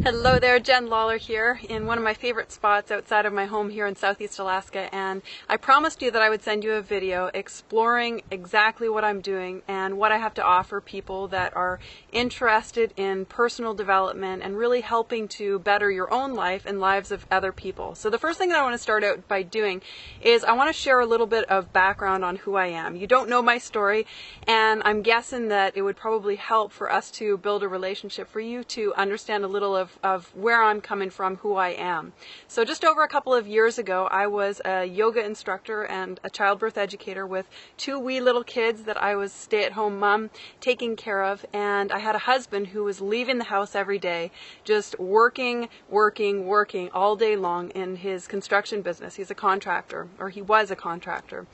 Hello there, Jen Lawler here in one of my favorite spots outside of my home here in Southeast Alaska, and I promised you that I would send you a video exploring exactly what I'm doing and what I have to offer people that are interested in personal development and really helping to better your own life and lives of other people. So the first thing that I want to start out by doing is I want to share a little bit of background on who I am. You don't know my story, and I'm guessing that it would probably help for us to build a relationship, for you to understand a little of where I'm coming from, who I am. So just over a couple of years ago, I was a yoga instructor and a childbirth educator with two wee little kids that I was stay-at-home mom taking care of, and I had a husband who was leaving the house every day, just working all day long in his construction business. He's a contractor, or he was a contractor.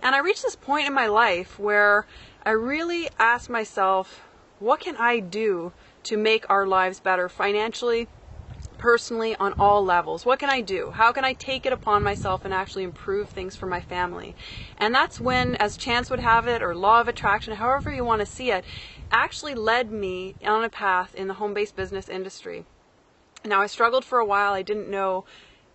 And I reached this point in my life where I really asked myself, what can I do to make our lives better financially, personally, on all levels? What can I do? How can I take it upon myself and actually improve things for my family? And that's when, as chance would have it, or law of attraction, however you want to see it, actually led me on a path in the home-based business industry. Now, I struggled for a while. I didn't know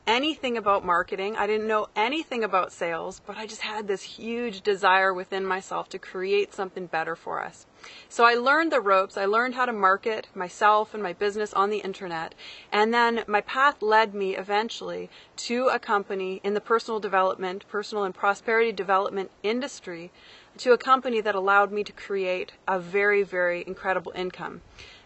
anything about marketing. I didn't know anything about sales, but I just had this huge desire within myself to create something better for us. So I learned the ropes. I learned how to market myself and my business on the internet. And then my path led me eventually to a company in the personal and prosperity development industry, to a company that allowed me to create a very, very incredible income.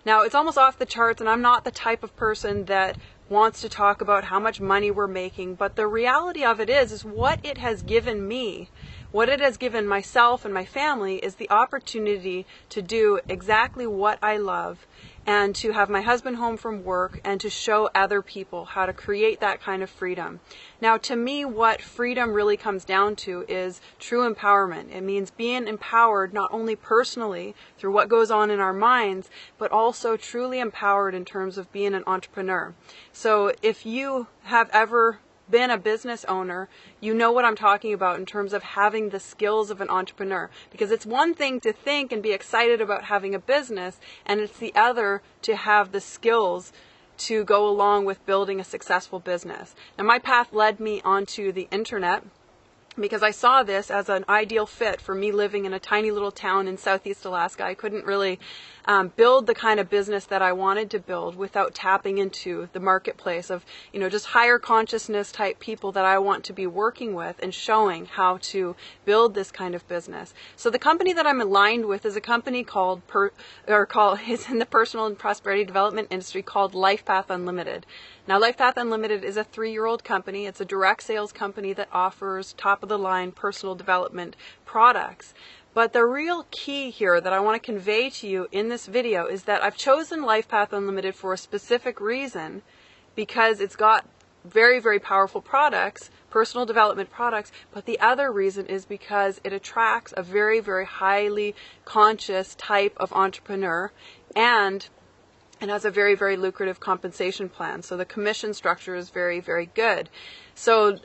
Now, it's almost off the charts, and I'm not the type of person that wants to talk about how much money we're making, but the reality of it is what it has given me, what it has given myself and my family, is the opportunity to do exactly what I love, and to have my husband home from work and to show other people how to create that kind of freedom. Now, to me, what freedom really comes down to is true empowerment. It means being empowered not only personally through what goes on in our minds, but also truly empowered in terms of being an entrepreneur. So if you have ever been a business owner, you know what I'm talking about in terms of having the skills of an entrepreneur. Because it's one thing to think and be excited about having a business, and it's the other to have the skills to go along with building a successful business. Now, my path led me onto the internet because I saw this as an ideal fit for me living in a tiny little town in Southeast Alaska. I couldn't really build the kind of business that I wanted to build without tapping into the marketplace of, just higher consciousness type people that I want to be working with and showing how to build this kind of business. So the company that I'm aligned with is a company is in the personal and prosperity development industry called LifePath Unlimited. Now, LifePath Unlimited is a 3-year-old company. It's a direct sales company that offers top-of-the-line personal development products. But the real key here that I want to convey to you in this video is that I've chosen LifePath Unlimited for a specific reason, because it's got very, very powerful products, personal development products, but the other reason is because it attracts a very, very highly conscious type of entrepreneur, and it has a very, very lucrative compensation plan. So the commission structure is very, very good. So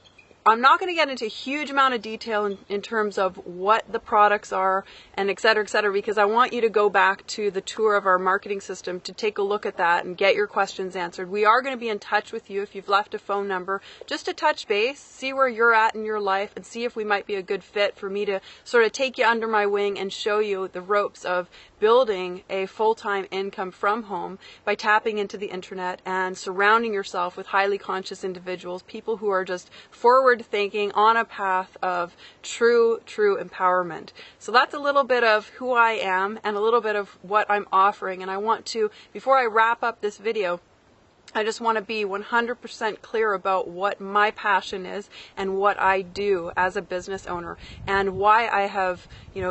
I'm not going to get into a huge amount of detail in terms of what the products are and et cetera, because I want you to go back to the tour of our marketing system to take a look at that and get your questions answered. We are going to be in touch with you if you've left a phone number, just to touch base, see where you're at in your life, and see if we might be a good fit for me to sort of take you under my wing and show you the ropes of building a full-time income from home by tapping into the internet and surrounding yourself with highly conscious individuals, people who are just forward-thinking on a path of true empowerment. So that's a little bit of who I am and a little bit of what I'm offering. And I want to, before I wrap up this video, I just want to be 100% clear about what my passion is and what I do as a business owner, and why I have,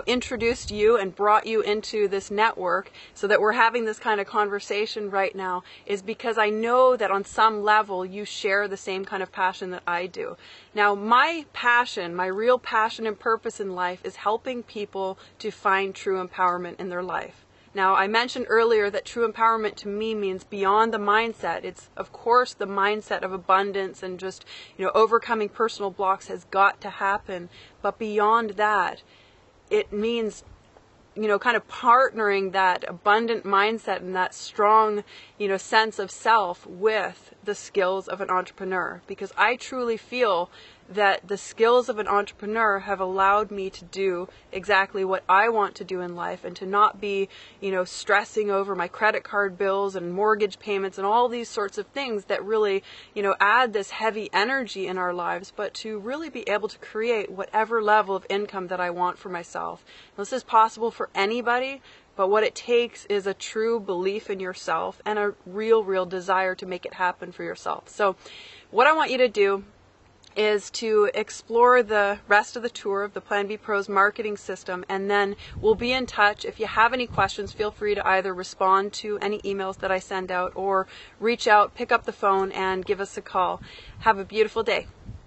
introduced you and brought you into this network so that we're having this kind of conversation right now, is because I know that on some level you share the same kind of passion that I do. Now, my passion, my real passion and purpose in life, is helping people to find true empowerment in their life. Now, I mentioned earlier that true empowerment to me means beyond the mindset. It's, of course, the mindset of abundance and just, overcoming personal blocks has got to happen. But beyond that, it means kind of partnering that abundant mindset and that strong, sense of self with the skills of an entrepreneur. Because I truly feel that the skills of an entrepreneur have allowed me to do exactly what I want to do in life, and to not be, stressing over my credit card bills and mortgage payments and all these sorts of things that really, add this heavy energy in our lives, but to really be able to create whatever level of income that I want for myself. This is possible for anybody, but what it takes is a true belief in yourself and a real desire to make it happen for yourself. So what I want you to do is to explore the rest of the tour of the Plan B Pros marketing system, and then we'll be in touch. If you have any questions, feel free to either respond to any emails that I send out or reach out, pick up the phone and give us a call. Have a beautiful day.